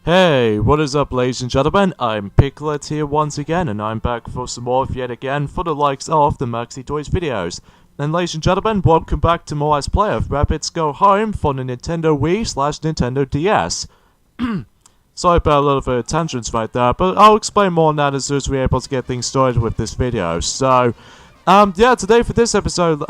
Hey, what is up, ladies and gentlemen? I'm Piglet here once again, and I'm back for some more yet again for the likes of the Maxi Toys videos. And ladies and gentlemen, welcome back to more Let's Play of Rabbids Go Home for the Nintendo Wii/Nintendo DS. Sorry about a little bit of tangents right there, but I'll explain more on that as soon as we're able to get things started with this video. So, yeah, today for this episode,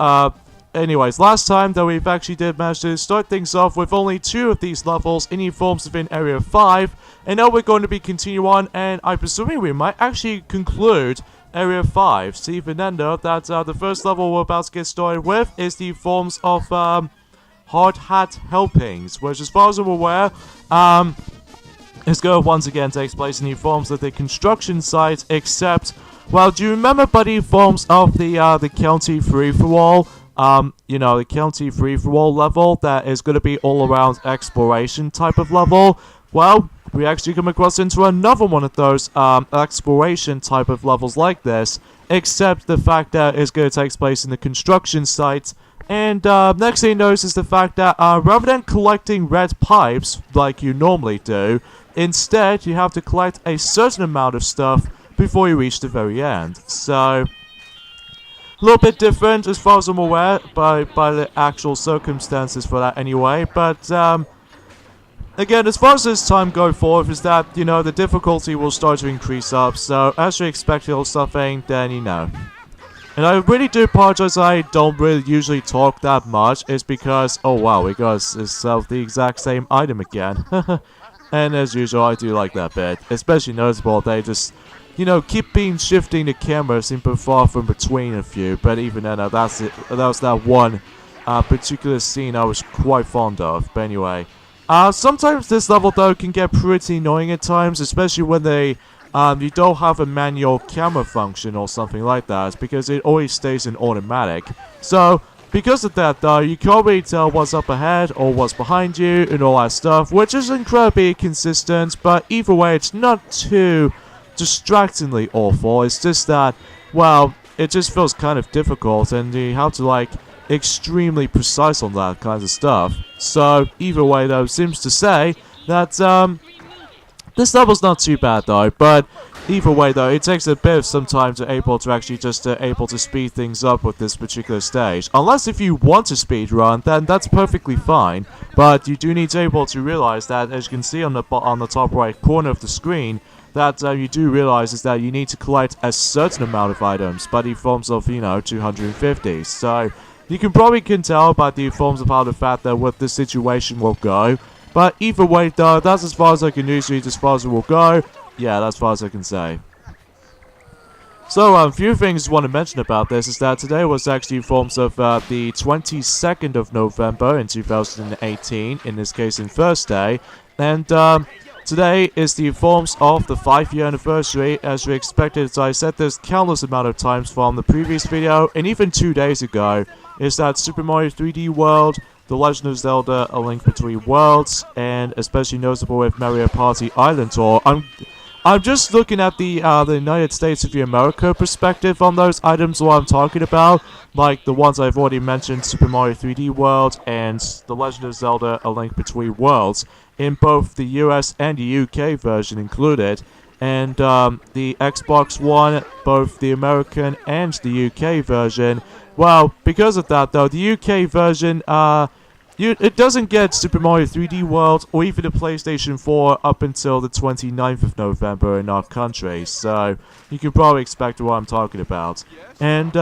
anyways, last time that we've actually did manage to start things off with only 2 of these levels in forms within Area 5, and now we're going to be continuing on, and I'm presuming we might actually conclude Area 5. So even then though, that the first level we're about to get started with is the forms of Hard Hat Helpings, which as far as I'm aware, this go once again takes place in the forms of the construction site, except, well, do you remember buddy forms of the county free-for-all? You know, the county free-for-all level that is going to be all around exploration type of level. Well, we actually come across into another one of those exploration type of levels like this, except the fact that it's going to take place in the construction site. And next thing you notice is the fact that rather than collecting red pipes like you normally do, instead you have to collect a certain amount of stuff before you reach the very end. So a little bit different as far as I'm aware by the actual circumstances for that anyway, but again, as far as this time going forward is that, you know, the difficulty will start to increase up, so as you expect or something, then you know. And I really do apologize I don't really usually talk that much, it's because, oh wow, we got ourselves the exact same item again. And as usual, I do like that bit, especially noticeable they just, you know, keep shifting the camera seem far from between a few, but even then, that's it. That was that one particular scene I was quite fond of. But anyway, sometimes this level though can get pretty annoying at times, especially when they you don't have a manual camera function or something like that, because it always stays in automatic. So because of that though, you can't really tell what's up ahead or what's behind you and all that stuff, which is incredibly consistent. But either way, it's not too distractingly awful. It's just that, well, it just feels kind of difficult, and you have to like extremely precise on that kind of stuff. So either way though, seems to say that this level's not too bad though, but either way though, it takes a bit of some time to able to actually just able to speed things up with this particular stage. Unless if you want to speed run, then that's perfectly fine, but you do need to able to realize that, as you can see on the top right corner of the screen, that you do realize is that you need to collect a certain amount of items, but in forms of, you know, 250. So you can probably tell by the forms of how the fact that what the situation will go. But either way though, that's as far as I can usually, as far as it will go. Yeah, that's as far as I can say. So, a few things I want to mention about this is that today was actually in forms of the 22nd of November in 2018, in this case in Thursday, and today is the forms of the 5-year anniversary. As we expected, as I said this countless amount of times from the previous video, and even 2 days ago, is that Super Mario 3D World, The Legend of Zelda: A Link Between Worlds, and especially noticeable with Mario Party Island Tour. I'm just looking at the United States of America perspective on those items what I'm talking about, like the ones I've already mentioned, Super Mario 3D World and The Legend of Zelda: A Link Between Worlds, in both the US and the UK version included, and the Xbox One, both the American and the UK version. Well, because of that though, the UK version, it doesn't get Super Mario 3D World or even the PlayStation 4 up until the 29th of November in our country, so you can probably expect what I'm talking about. And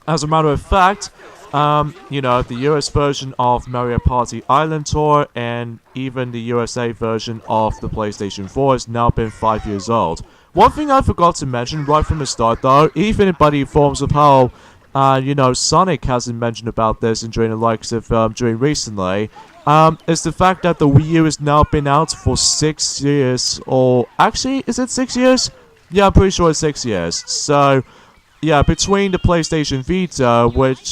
as a matter of fact, you know, the US version of Mario Party Island Tour and even the USA version of the PlayStation 4 has now been 5 years old. One thing I forgot to mention right from the start though, even by the forms of how you know, Sonic hasn't mentioned about this and during the likes of during recently, is the fact that the Wii U has now been out for 6 years, or actually, is it 6 years? Yeah, I'm pretty sure it's 6 years. So yeah, between the PlayStation Vita, which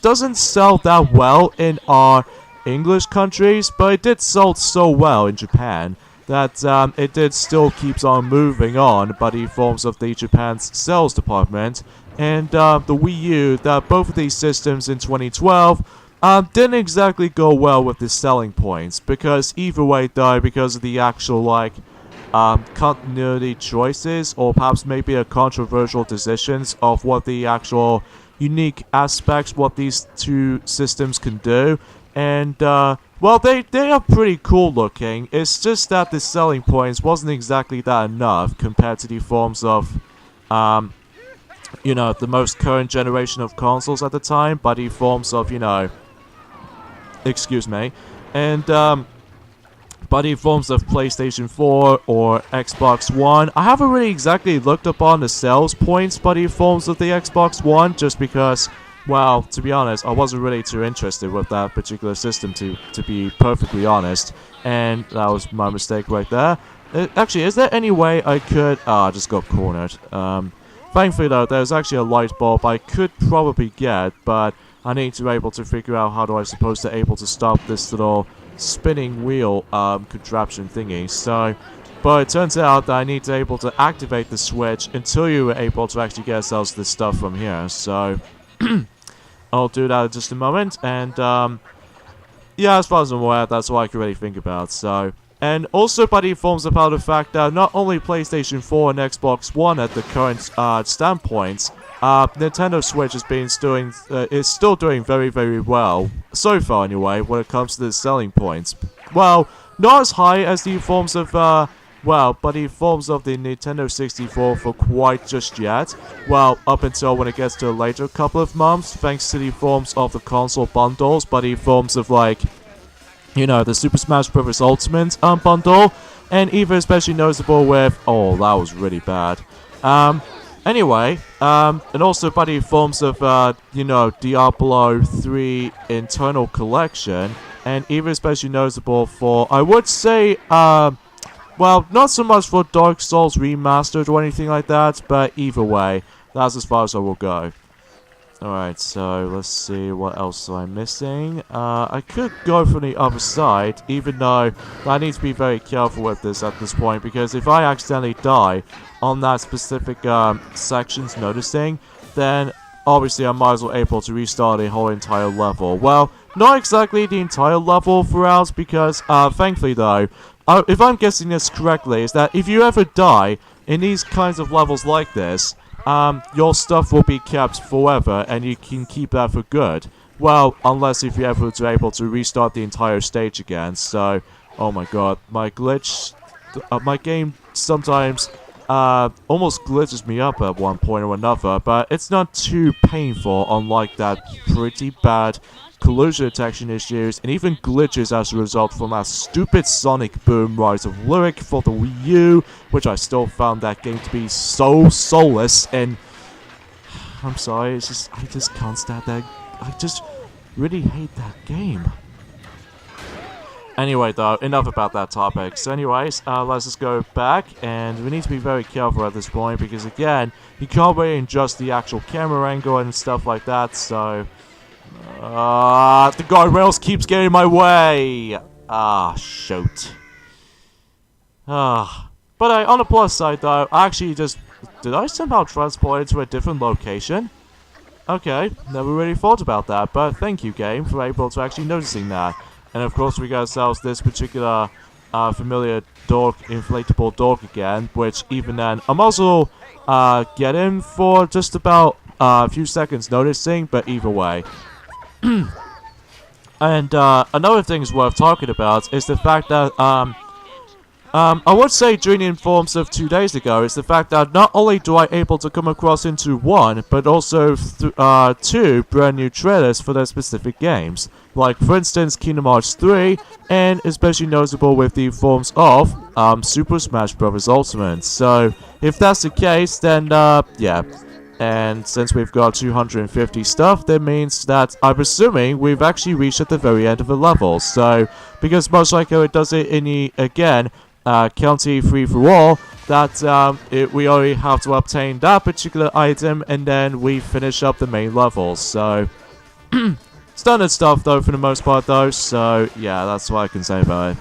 doesn't sell that well in our English countries, but it did sell so well in Japan that it did still keeps on moving on by the forms of the Japan's sales department. And the Wii U, that both of these systems in 2012 didn't exactly go well with the selling points, because either way though, because of the actual, like, continuity choices, or perhaps maybe a controversial decisions of what the actual unique aspects, what these two systems can do, and, well, they are pretty cool looking. It's just that the selling points wasn't exactly that enough compared to the forms of, you know, the most current generation of consoles at the time, by the forms of, you know, excuse me, and, by the forms of PlayStation 4 or Xbox One. I haven't really exactly looked upon the sales points by the forms of the Xbox One, just because, well, to be honest, I wasn't really too interested with that particular system, to be perfectly honest, and that was my mistake right there. Actually, is there any way I could... I just got cornered. Thankfully though, there's actually a light bulb I could probably get, but I need to be able to figure out how do I suppose to able to stop this little spinning wheel contraption thingy. So, but it turns out that I need to be able to activate the switch until you were able to actually get ourselves this stuff from here. So, I'll do that in just a moment, and yeah, as far as I'm aware, that's all I can really think about. So, and also by the forms about the fact that not only PlayStation 4 and Xbox One at the current standpoints, Nintendo Switch is still doing very, very well, so far anyway, when it comes to the selling points. Well, not as high as the forms of, well, but the forms of the Nintendo 64 for quite just yet. Well, up until when it gets to a later couple of months, thanks to the forms of the console bundles, but the forms of, like, you know, the Super Smash Bros. Ultimate bundle, and even especially noticeable with... Oh, that was really bad. Anyway, and also by the forms of, you know, Diablo 3 internal collection, and even especially noticeable for, I would say, well, not so much for Dark Souls Remastered or anything like that, but either way, that's as far as I will go. Alright, so let's see what else I'm missing. I could go from the other side, even though I need to be very careful with this at this point, because if I accidentally die on that specific section's noticing, then obviously I might as well able to restart a whole entire level. Well, not exactly the entire level throughout, because thankfully though, if I'm guessing this correctly, is that if you ever die in these kinds of levels like this, your stuff will be kept forever, and you can keep that for good. Well, unless if you're ever able to restart the entire stage again. So, oh my god, my glitch, my game sometimes almost glitches me up at one point or another, but it's not too painful, unlike that pretty bad collision detection issues, and even glitches as a result from that stupid Sonic Boom Rise of Lyric for the Wii U, which I still found that game to be so soulless, and I'm sorry, it's just, I just can't stand that, I just really hate that game. Anyway though, enough about that topic. So anyways, let's just go back, and we need to be very careful at this point, because again, you can't really adjust the actual camera angle and stuff like that, so... the guardrails keeps getting in my way! Shoot. But on the plus side though, I actually just... Did I somehow transport into a different location? Okay, never really thought about that, but thank you game for able to actually noticing that. And of course we got ourselves this particular familiar dork, inflatable dork again, which even then, I'm also getting for just about a few seconds noticing, but either way. And another thing is worth talking about is the fact that I would say during the informs of 2 days ago is the fact that not only do I able to come across into one, but also two brand new trailers for their specific games. Like for instance Kingdom Hearts 3, and especially noticeable with the forms of Super Smash Bros. Ultimate. So if that's the case, then yeah. And since we've got 250 stuff, that means that I'm assuming we've actually reached at the very end of the level. So, because most likely it does it in the, again, county free-for-all, that we only have to obtain that particular item, and then we finish up the main level. So, standard stuff though for the most part though, so yeah, that's what I can say about it.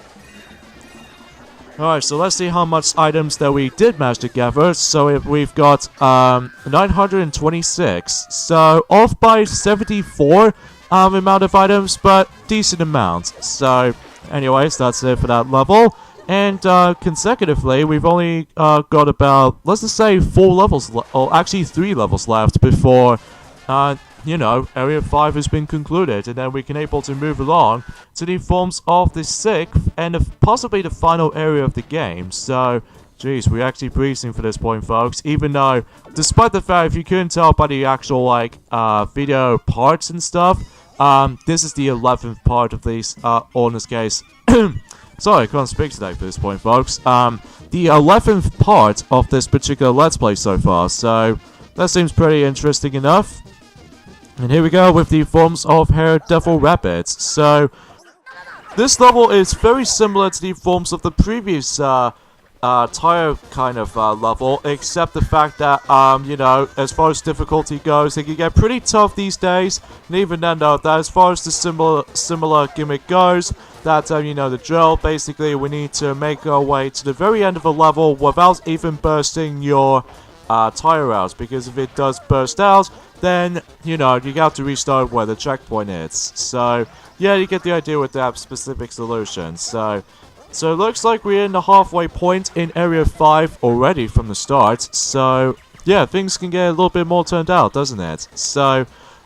Alright, so let's see how much items that we did match together. So if we've got 926, so off by 74, amount of items, but decent amount. So, anyways, that's it for that level. And consecutively, we've only got about, let's just say, 4 levels, or actually 3 levels left before, you know, Area 5 has been concluded, and then we can able to move along to the forms of the 6th and possibly the final area of the game. So, jeez, we're actually breezing for this point, folks. Even though, despite the fact, if you couldn't tell by the actual, like, video parts and stuff, this is the 11th part of these, or in this case, sorry, I can't speak today for this point, folks. The 11th part of this particular Let's Play so far, so that seems pretty interesting enough. And here we go with the forms of Haredevil Rabbids. So, this level is very similar to the forms of the previous, tire kind of level, except the fact that, you know, as far as difficulty goes, it can get pretty tough these days. And even then, though, that as far as the similar gimmick goes, that, you know, the drill, basically, we need to make our way to the very end of a level without even bursting your tire out, because if it does burst out, then, you know, you have to restart where the checkpoint is. So, yeah, you get the idea with that specific solution. So it looks like we're in the halfway point in Area 5 already from the start. So, yeah, things can get a little bit more turned out, doesn't it? So,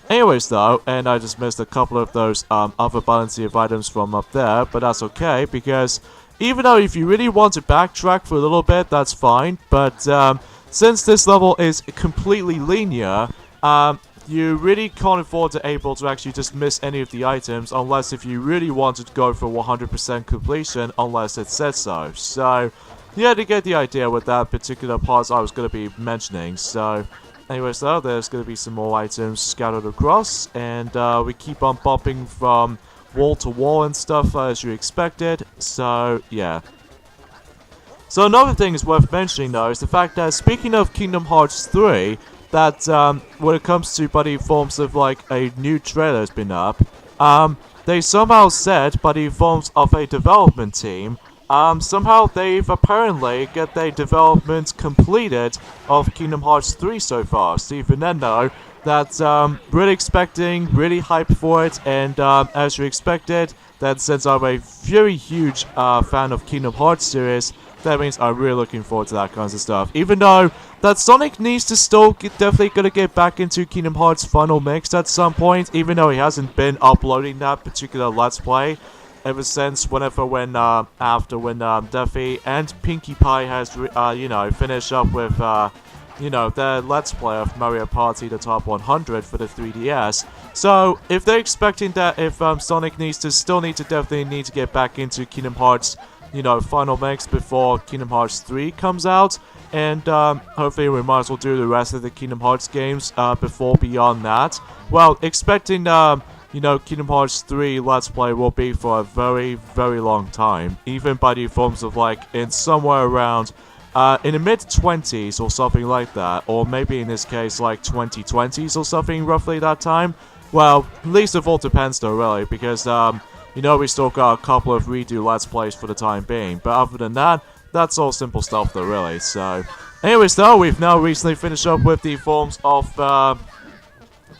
anyways, though, and I just missed a couple of those other balancing of items from up there, but that's okay, because even though if you really want to backtrack for a little bit, that's fine, but since this level is completely linear, you really can't afford to actually just miss any of the items, unless if you really wanted to go for 100% completion, unless it says so. So, yeah, to get the idea with that particular part I was going to be mentioning. So, anyways, though, there's going to be some more items scattered across, and we keep on bumping from wall to wall and stuff as you expected. So, yeah. So another thing is worth mentioning, though, is the fact that, speaking of Kingdom Hearts 3, that when it comes to buddy forms of like a new trailer has been up, they somehow said by the forms of a development team, somehow they've apparently got their development completed of Kingdom Hearts 3 so far. So even then, though, that really expecting, really hyped for it, and as you expected, that since I'm a very huge fan of Kingdom Hearts series, that means I'm really looking forward to that kinds of stuff. Even though that Sonic needs to still definitely gonna get back into Kingdom Hearts Final Mix at some point, even though he hasn't been uploading that particular Let's Play ever since after when Duffy and Pinkie Pie has you know, finished up with you know, their Let's Play of Mario Party the Top 100 for the 3DS. So if they're expecting that if Sonic still need to get back into Kingdom Hearts, you know, Final Mix before Kingdom Hearts 3 comes out, and hopefully we might as well do the rest of the Kingdom Hearts games before beyond that. Well, expecting you know, Kingdom Hearts 3 Let's Play will be for a very, very long time, even by the forms of like in somewhere around in the mid-20s or something like that, or maybe in this case like 2020s or something roughly that time. Well, at least it all depends though, really, because you know, we still got a couple of redo Let's Plays for the time being, but other than that, that's all simple stuff though, really. So, anyways, though, we've now recently finished up with the forms of,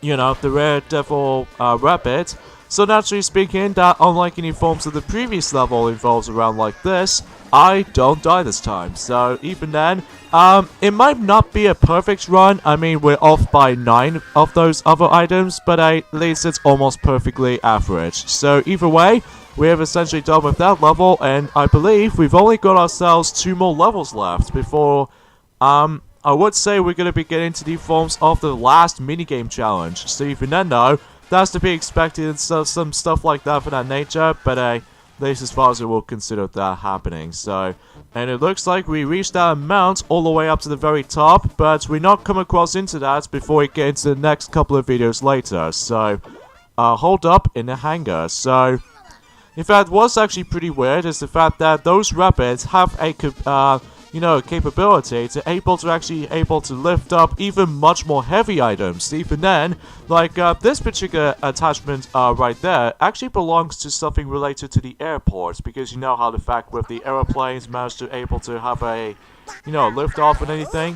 you know, the Haredevil Rabbids. So, naturally speaking, that unlike any forms of the previous level involves around like this, I don't die this time. So, even then, it might not be a perfect run. I mean, we're off by 9 of those other items, but at least it's almost perfectly average. So, either way, we have essentially done with that level, and I believe we've only got ourselves 2 more levels left before, I would say we're going to be getting to the forms of the last minigame challenge. So, even then, though, that's to be expected and some stuff like that for that nature, but at least as far as we will consider that happening. So, and it looks like we reached that amount all the way up to the very top, but we're not come across into that before we get into the next couple of videos later. So, hold up in the hangar. So, in fact, what's actually pretty weird is the fact that those rabbits have a you know, capability to actually lift up even much more heavy items. Even then, like this particular attachment right there actually belongs to something related to the airports, because you know how the fact with the aeroplanes managed to have a, you know, lift off and anything.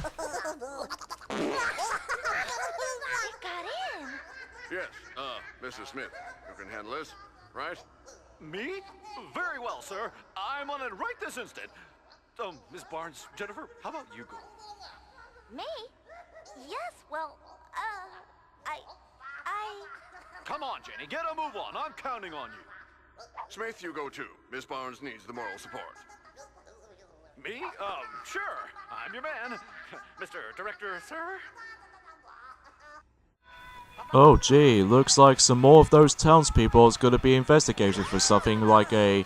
Yes, Mr. Smith, you can handle this, right? Me? Very well, sir. I'm on it right this instant. Miss Barnes, Jennifer, how about you go? Me? Yes, well, I... Come on, Jenny, get a move on. I'm counting on you. Smith, you go too. Miss Barnes needs the moral support. Me? Sure. I'm your man. Mr. Director, sir? Oh gee, looks like some more of those townspeople is gonna be investigated for something like an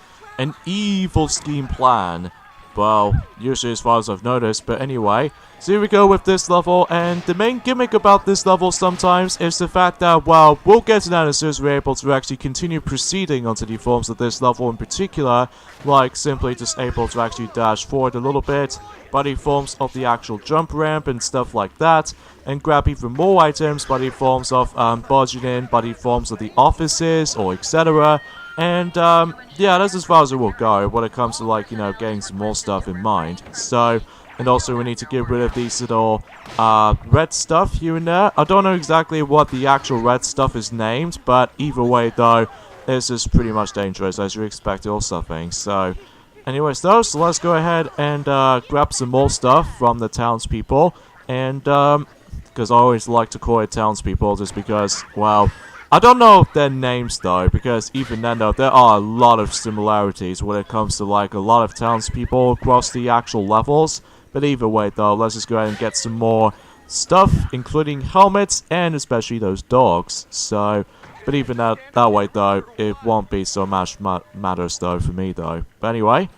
evil scheme plan. Well, usually as far as I've noticed, but anyway. So here we go with this level, and the main gimmick about this level sometimes is the fact that, well, we'll get to that as soon as we're able to actually continue proceeding onto the forms of this level in particular, like simply just able to actually dash forward a little bit, by the forms of the actual jump ramp and stuff like that, and grab even more items by the forms of barging in, by the forms of the offices, or etc. And, yeah, that's as far as it will go when it comes to, like, you know, getting some more stuff in mind. So, and also we need to get rid of these little, red stuff here and there. I don't know exactly what the actual red stuff is named, but either way, though, this is pretty much dangerous, as you expected or something. So, anyways, though, so let's go ahead and, grab some more stuff from the townspeople. And, because I always like to call it townspeople, just because, well, I don't know their names though, because even then though, there are a lot of similarities when it comes to like a lot of townspeople across the actual levels. But either way though, let's just go ahead and get some more stuff, including helmets and especially those dogs. So, but even that way though, it won't be so much matters though for me though. But anyway,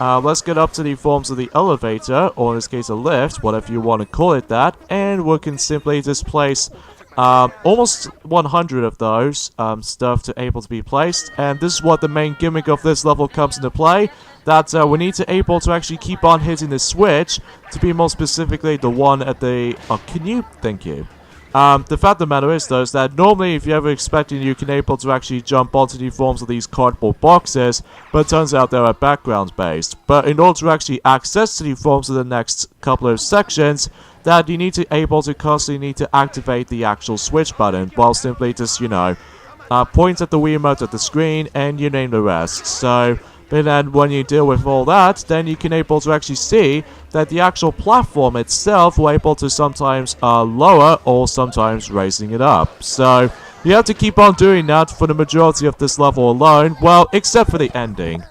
let's get up to the forms of the elevator, or in this case a lift, whatever you want to call it that, and we can simply just place almost 100 of those stuff to able to be placed, and this is what the main gimmick of this level comes into play, that we need to able to actually keep on hitting the switch, to be more specifically the one at the... Oh, thank you. The fact of the matter is, though, is that normally if you're ever expecting you can able to actually jump onto the forms of these cardboard boxes, but it turns out they're background based. But in order to actually access to the forms of the next couple of sections, that you need to able to constantly activate the actual switch button, while simply just, you know, point at the Wiimote at the screen, and you name the rest. So, but then when you deal with all that, then you can able to actually see that the actual platform itself will able to sometimes lower or sometimes raising it up. So you have to keep on doing that for the majority of this level alone, well, except for the ending.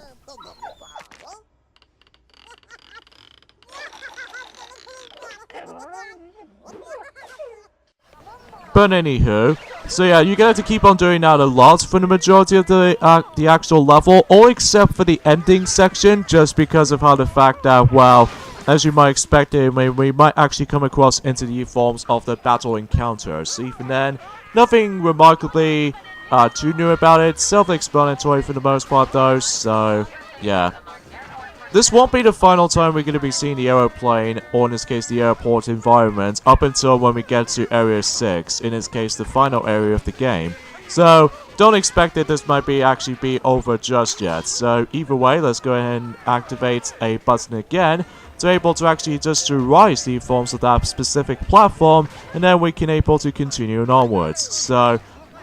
But anywho, so yeah, you're gonna have to keep on doing that a lot for the majority of the actual level, all except for the ending section, just because of how the fact that, well, as you might expect, we might actually come across into the forms of the battle encounters. Even then, nothing remarkably too new about it, self-explanatory for the most part though, so yeah. This won't be the final time we're going to be seeing the aeroplane, or in this case the airport environment, up until when we get to Area 6, in this case the final area of the game. So, don't expect that this might actually be over just yet. So, either way, let's go ahead and activate a button again, to able to actually just to rise the forms of that specific platform, and then we can able to continue onwards. So,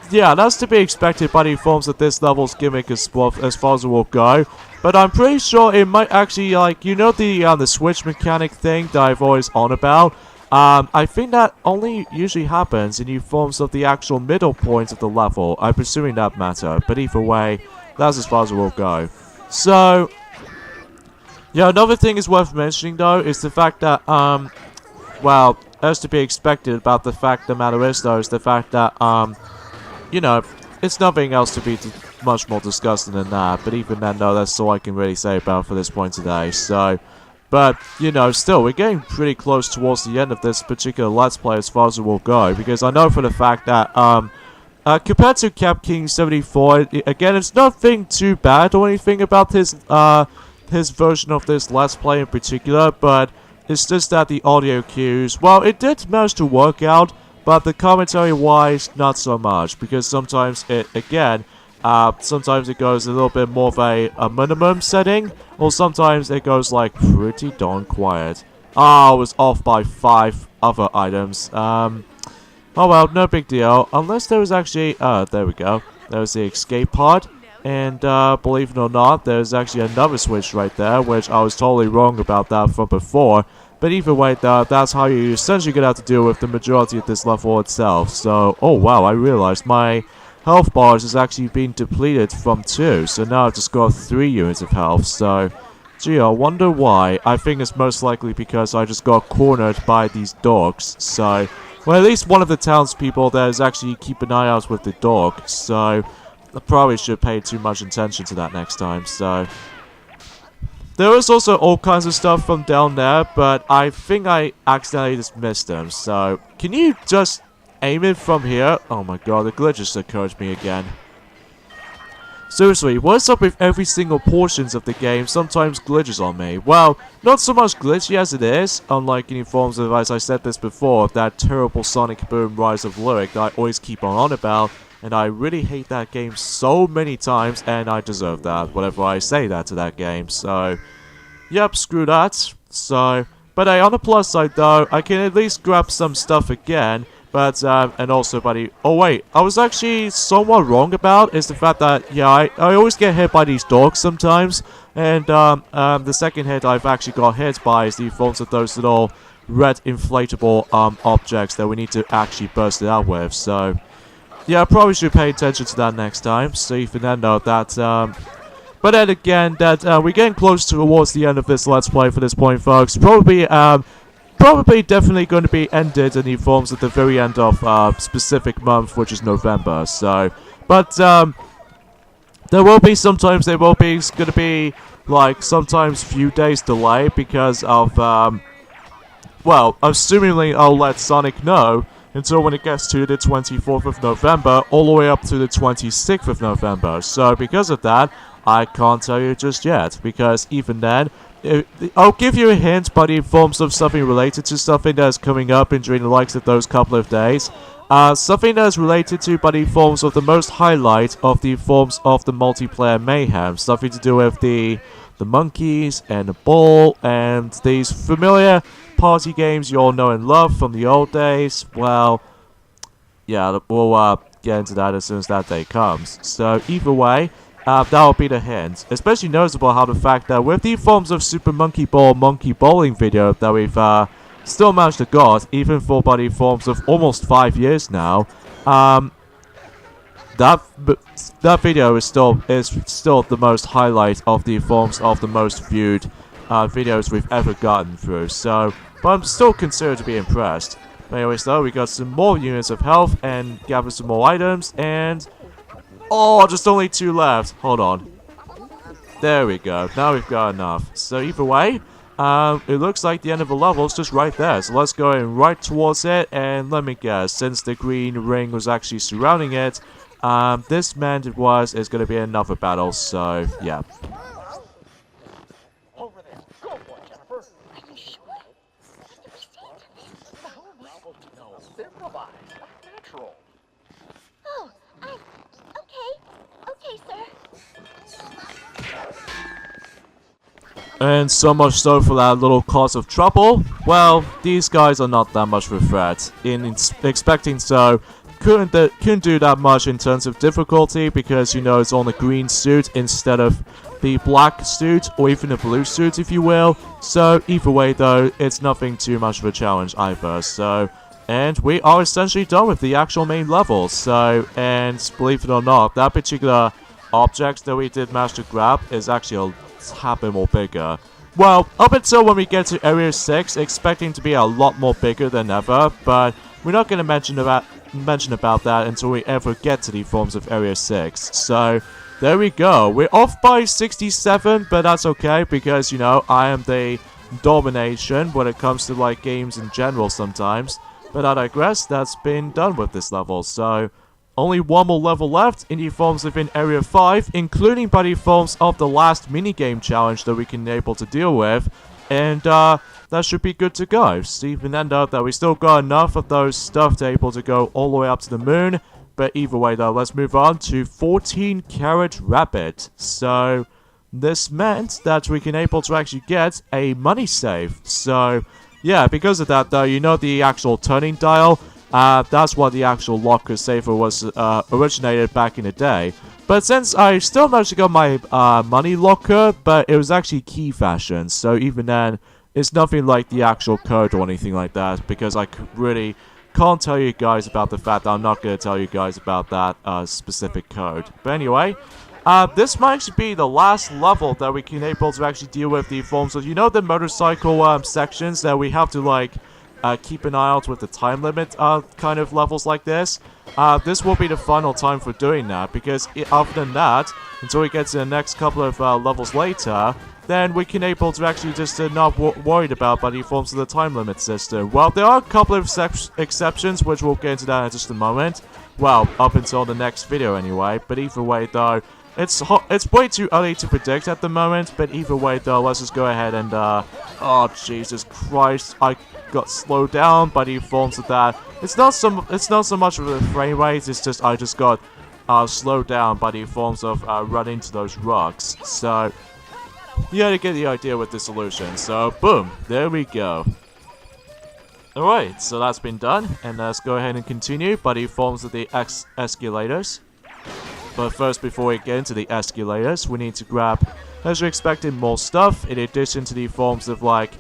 yeah, that's to be expected by the forms of this level's gimmick as far as it will go. But I'm pretty sure it might actually, like, you know the switch mechanic thing that I've always on about? I think that only usually happens in the forms of the actual middle points of the level. I'm presuming that matter, but either way, that's as far as it will go. So, yeah, another thing is worth mentioning though, is the fact that, well, as to be expected about the fact the matter is though, is the fact that, you know, it's nothing else to be much more disgusting than that, but even then though, that's all I can really say about for this point today. So, but, you know, still, we're getting pretty close towards the end of this particular Let's Play as far as it will go, because I know for the fact that, compared to Cap King 74, again, it's nothing too bad or anything about his version of this Let's Play in particular, but it's just that the audio cues, well, it did manage to work out, but the commentary-wise, not so much, because sometimes it, again, sometimes it goes a little bit more of a minimum setting, or sometimes it goes like pretty darn quiet. I was off by 5 other items. Oh well, no big deal. Unless there was actually, there we go. There's the escape pod. And, believe it or not, there's actually another switch right there, which I was totally wrong about that from before. But either way, though, that's how you essentially gonna have to deal with the majority of this level itself. So, oh wow, I realized my health bars is actually being depleted from 2. So now I've just got 3 units of health. So, gee, I wonder why. I think it's most likely because I just got cornered by these dogs. So, well, at least one of the townspeople there is actually keep an eye out with the dog. So, I probably should pay too much attention to that next time. So, there was also all kinds of stuff from down there, but I think I accidentally just missed them. So, can you just aim it from here? Oh my god, the glitch just occurred to me again. Seriously, what's up with every single portions of the game sometimes glitches on me? Well, not so much glitchy as it is, unlike any forms of, as I said this before, that terrible Sonic Boom Rise of Lyric that I always keep on about, and I really hate that game so many times, and I deserve that, whenever I say that to that game, so, yep, screw that. So, but hey, on the plus side though, I can at least grab some stuff again. But, and also, buddy, oh wait, I was actually somewhat wrong about is the fact that, yeah, I always get hit by these dogs sometimes, and, the second hit I've actually got hit by is the forms of those little red inflatable, objects that we need to actually burst it out with, so, yeah, I probably should pay attention to that next time, so you can then know that, but then again, that, we're getting close towards the end of this Let's Play for this point, folks, probably definitely going to be ended in the forms at the very end of specific month, which is November. So, but there will be sometimes going to be like sometimes few days delay because of well, assumingly I'll let Sonic know until when it gets to the 24th of November, all the way up to the 26th of November. So because of that, I can't tell you just yet because even then. I'll give you a hint, but in forms of something related to something that's coming up in during the likes of those couple of days. Something that's related to, but in forms of the most highlight of the forms of the multiplayer mayhem. Something to do with the monkeys and the ball and these familiar party games you all know and love from the old days. Well, yeah, we'll get into that as soon as that day comes. So either way. That'll be the hint. Especially noticeable how the fact that with the forms of Super Monkey Ball Monkey Bowling video that we've still managed to got, even for body forms of almost 5 years now, that video is still the most highlight of the forms of the most viewed videos we've ever gotten through. So, but I'm still considered to be impressed. But anyways though, we got some more units of health and gather some more items and. Oh, just only 2 left. Hold on. There we go. Now we've got enough. So either way, it looks like the end of the level is just right there. So let's go in right towards it. And let me guess, since the green ring was actually surrounding it, this meant is going to be another battle. So, yeah. Over there. Go for it, Jennifer. No, they're improvised, not natural. Oh, okay, sir. And so much so for that little cause of trouble. Well, these guys are not that much of a threat. In expecting so, couldn't do that much in terms of difficulty because you know it's on the green suit instead of the black suit or even the blue suit, if you will. So either way, though, it's nothing too much of a challenge either. So. And we are essentially done with the actual main level. So, and believe it or not, that particular object that we did manage to grab is actually a happen more bigger. Well, up until when we get to Area 6, expecting to be a lot more bigger than ever, but we're not going to mention about that until we ever get to the forms of Area 6. So, there we go. We're off by 67, but that's okay because, you know, I am the domination when it comes to, like, games in general sometimes. But I digress, that's been done with this level, so only one more level left in the forms within Area 5, including by the forms of the last minigame challenge that we can able to deal with, and that should be good to go. So even end up that we still got enough of those stuff to able to go all the way up to the moon, but either way though, let's move on to 14 Carrot Rabbid. So this meant that we can able to actually get a money save, so. Yeah, because of that, though, you know the actual turning dial, That's what the actual locker saver was originated back in the day. But since I still managed to get my money locker, but it was actually key fashion, so even then, it's nothing like the actual code or anything like that, because I really can't tell you guys about the fact that I'm not going to tell you guys about that specific code. But anyway, this might actually be the last level that we can able to actually deal with the forms of, you know, the motorcycle sections that we have to like keep an eye out with the time limit kind of levels like this. This will be the final time for doing that, because other than that, until we get to the next couple of levels later, then we can able to actually just not worried about by the forms of the time limit system. Well, there are a couple of exceptions, which we'll get into that in just a moment. Well, up until the next video anyway, but either way though, it's way too early to predict at the moment, but either way though, let's just go ahead and, oh Jesus Christ, I got slowed down by the forms of that. It's not so much of the frame rate, it's just I just got slowed down by the forms of running into those rocks. So you gotta get the idea with the solution. So boom, there we go. Alright, so that's been done, and let's go ahead and continue by the forms of the escalators. But first, before we get into the escalators, we need to grab, as you're expecting, more stuff, in addition to the forms of like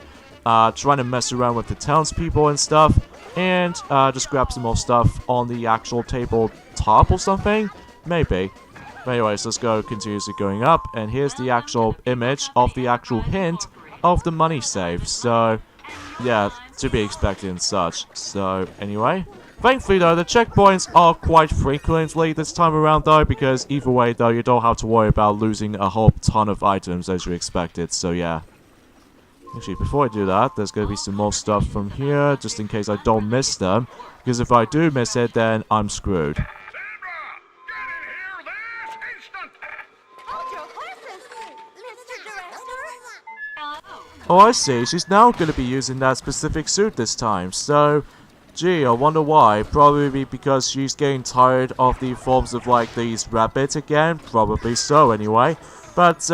trying to mess around with the townspeople and stuff, and just grab some more stuff on the actual tabletop or something? Maybe. But anyways, let's go continuously going up, and here's the actual image of the actual hint of the money save. So, yeah, to be expected and such. So, anyway. Thankfully though, the checkpoints are quite frequently this time around though, because either way though, you don't have to worry about losing a whole ton of items as you expected, so yeah. Actually, before I do that, there's going to be some more stuff from here, just in case I don't miss them, because if I do miss it, then I'm screwed. Oh, I see, she's now going to be using that specific suit this time, so gee, I wonder why. Probably because she's getting tired of the forms of like these rabbits again. Probably so anyway. But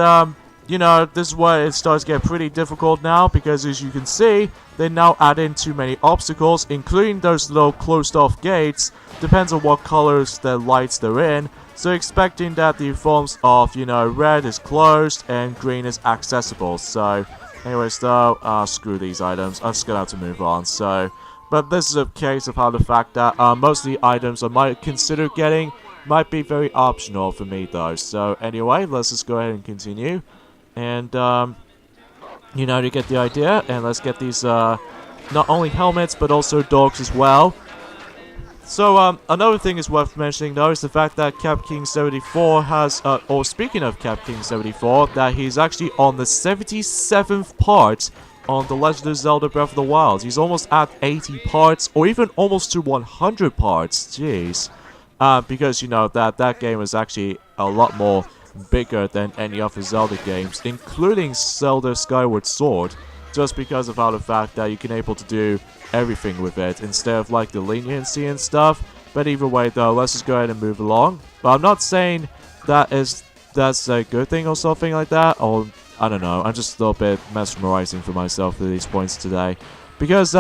you know, this is where it starts to get pretty difficult now, because as you can see, they now add in too many obstacles, including those little closed off gates. Depends on what colors the lights they're in. So expecting that the forms of, you know, red is closed and green is accessible. So anyways though, screw these items. I'm just gonna have to move on. So but this is a case of how the fact that most of the items I might consider getting might be very optional for me though. So anyway, let's just go ahead and continue. And, you know, to get the idea. And let's get these, not only helmets, but also dogs as well. So, another thing is worth mentioning though is the fact that Cap King 74 has, or speaking of Cap King 74, that he's actually on the 77th part on The Legend of Zelda Breath of the Wild. He's almost at 80 parts, or even almost to 100 parts. Jeez. Because, you know, that game is actually a lot more bigger than any other Zelda games, including Zelda Skyward Sword, just because of how the fact that you can able to do everything with it, instead of like the leniency and stuff. But either way though, let's just go ahead and move along. But I'm not saying that's a good thing or something like that, or I don't know, I'm just a little bit mesmerizing for myself at these points today. Because,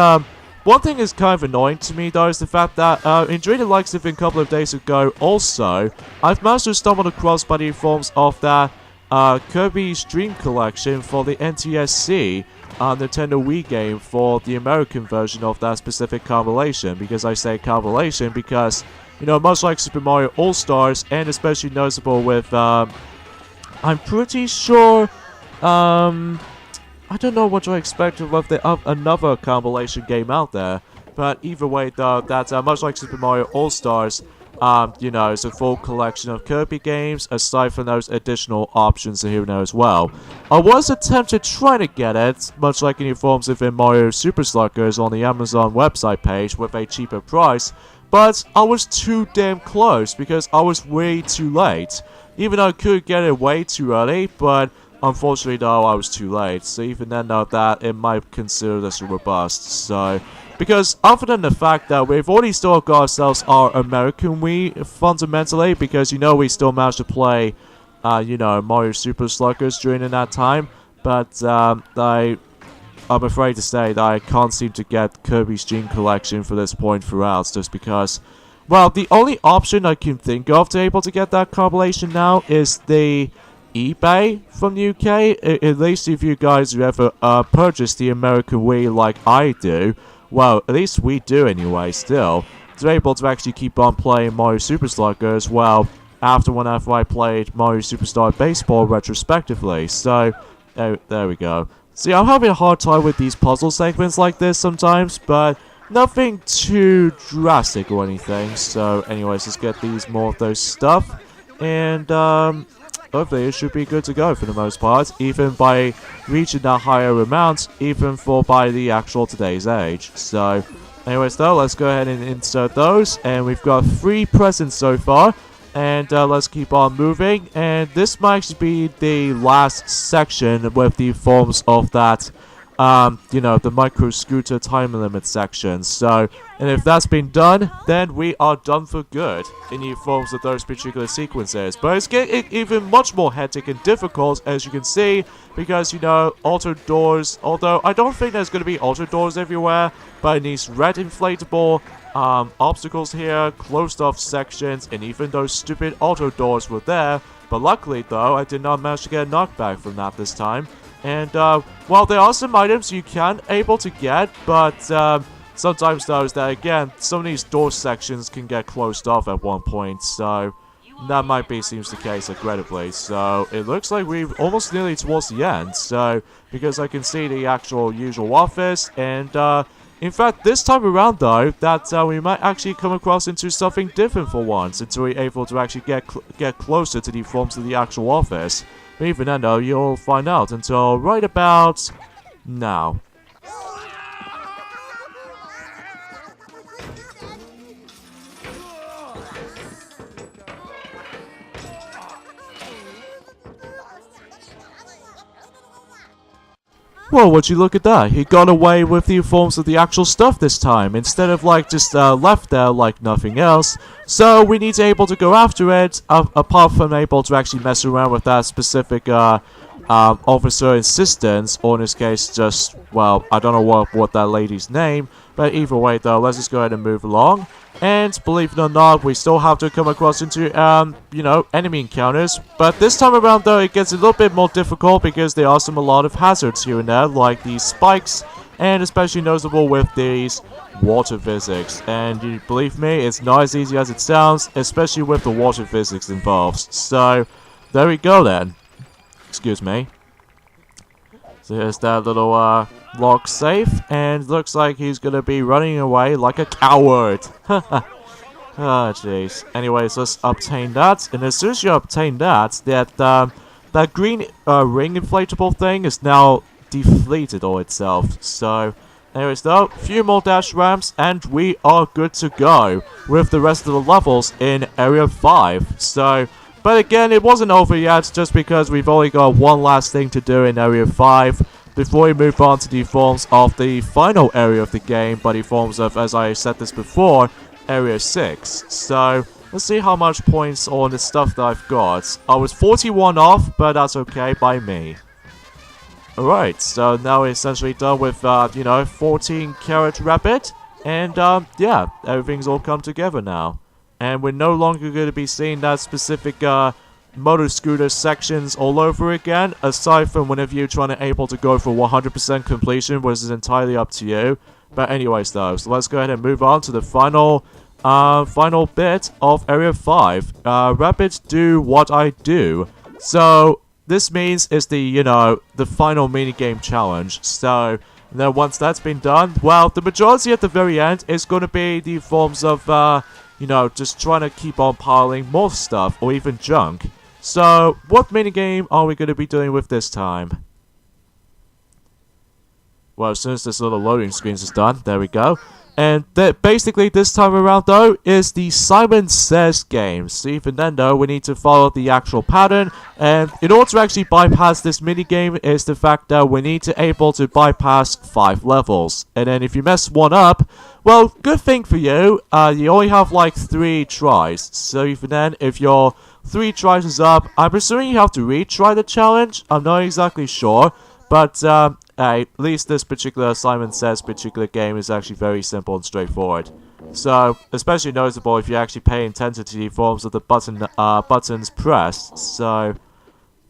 one thing is kind of annoying to me though is the fact that, during the likes of a couple of days ago also, I've managed to stumble across by the forms of that, Kirby's Dream Collection for the NTSC, Nintendo Wii game for the American version of that specific compilation. Because I say compilation because, you know, much like Super Mario All-Stars, and especially noticeable with, I'm pretty sure, I don't know what to expect of another compilation game out there, but either way though, that's much like Super Mario All-Stars, you know, it's a full collection of Kirby games, aside from those additional options here and there as well. I was attempted trying to get it, much like in forms of Mario Super Sluggers on the Amazon website page with a cheaper price, but I was too damn close because I was way too late. Even though I could get it way too early, but unfortunately though, I was too late. So even then though, that it might consider this a robust. So, because other than the fact that we've already still got ourselves our American Wii fundamentally, because you know we still managed to play, you know, Mario Super Sluggers during that time. But I I'm afraid to say that I can't seem to get Kirby's Gene Collection for this point throughout, just because, well, the only option I can think of to able to get that compilation now is the eBay from the UK. At least if you guys have ever purchased the American Wii like I do, well, at least we do anyway still, to be able to actually keep on playing Mario Super Slugger as well whenever I played Mario Superstar Baseball retrospectively. So, there we go. See, I'm having a hard time with these puzzle segments like this sometimes, but nothing too drastic or anything. So, anyways, let's get more of those stuff, and hopefully it should be good to go for the most part, even by reaching that higher amount, even by the actual today's age. So, anyways though, let's go ahead and insert those, and we've got 3 presents so far. And let's keep on moving, and this might actually be the last section with the forms of that, the micro scooter time limit section. So, and if that's been done, then we are done for good in the forms of those particular sequences. But it's getting even much more hectic and difficult, as you can see, because, auto doors, although I don't think there's going to be auto doors everywhere, but in these red inflatable obstacles here, closed off sections, and even those stupid auto doors were there. But luckily though, I did not manage to get a knockback from that this time. And well, there are some items you can able to get, but sometimes those that again, some of these door sections can get closed off at one point, so that might seems the case regrettably. So it looks like we're almost nearly towards the end, so because I can see the actual usual office, and in fact, this time around, though, that we might actually come across into something different for once, until we're able to actually get closer to the forms of the actual office. But even then, though, you'll find out until right about now. Well, would you look at that? He got away with the forms of the actual stuff this time, instead of just left there like nothing else. So we need to able to go after it, apart from able to actually mess around with that specific officer insistence, or in this case just, well, I don't know what that lady's name, but either way though, let's just go ahead and move along. And believe it or not, we still have to come across into, enemy encounters. But this time around, though, it gets a little bit more difficult because there are a lot of hazards here and there, like these spikes, and especially noticeable with these water physics. And you believe me, it's not as easy as it sounds, especially with the water physics involved. So, there we go then. Excuse me. So here's that little lock safe, and looks like he's gonna be running away like a coward. Ah, jeez. Anyways, let's obtain that, and as soon as you obtain that, that green ring inflatable thing is now deflated all itself. So, anyways though, a few more dash ramps, and we are good to go with the rest of the levels in Area 5. So, but again, it wasn't over yet, just because we've only got one last thing to do in Area 5 before we move on to the forms of the final area of the game, but the forms of, as I said this before, Area 6. So, let's see how much points on the stuff that I've got. I was 41 off, but that's okay by me. Alright, so now we're essentially done with, 14 Carrot Rabbid, and, yeah, everything's all come together now. And we're no longer going to be seeing that specific, motor scooter sections all over again, aside from whenever you're trying to able to go for 100% completion, which is entirely up to you. But anyways though, so let's go ahead and move on to the final bit of Area 5. Rabbits do what I do. So this means it's the, the final minigame challenge. So then once that's been done, well, the majority at the very end is going to be the forms of, just trying to keep on piling more stuff or even junk. So, what minigame are we going to be doing with this time? Well, as soon as this little loading screen is done, there we go. And basically, this time around, though, is the Simon Says game. So even then, though, we need to follow the actual pattern. And in order to actually bypass this minigame is the fact that we need to able to bypass 5 levels. And then if you mess one up, well, good thing for you, you only have like 3 tries. So even then, if you're 3 tries is up, I'm assuming you have to retry the challenge. I'm not exactly sure. But, hey, at least this particular assignment says particular game is actually very simple and straightforward. So, especially noticeable if you actually pay attention to the forms of the buttons pressed. So,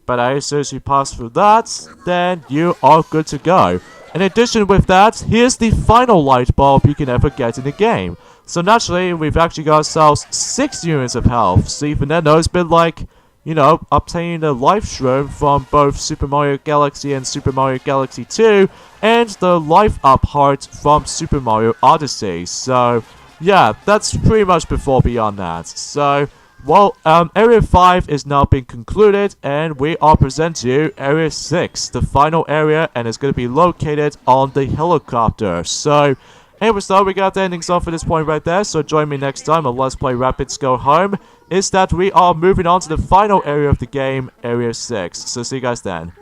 but as soon as you pass through that, then you are good to go. In addition with that, here's the final light bulb you can ever get in the game. So naturally, we've actually got ourselves 6 units of health. So even then, though, it's been like, you know, obtaining a life shroom from both Super Mario Galaxy and Super Mario Galaxy 2, and the life up heart from Super Mario Odyssey. So, yeah, that's pretty much before beyond that. So, well, Area 5 is now being concluded, and we are presenting you Area 6, the final area, and it's going to be located on the helicopter. So, anyways, though, we got the endings off at this point right there, so join me next time on Let's Play Rabbids Go Home, is that we are moving on to the final area of the game, Area 6. So, see you guys then.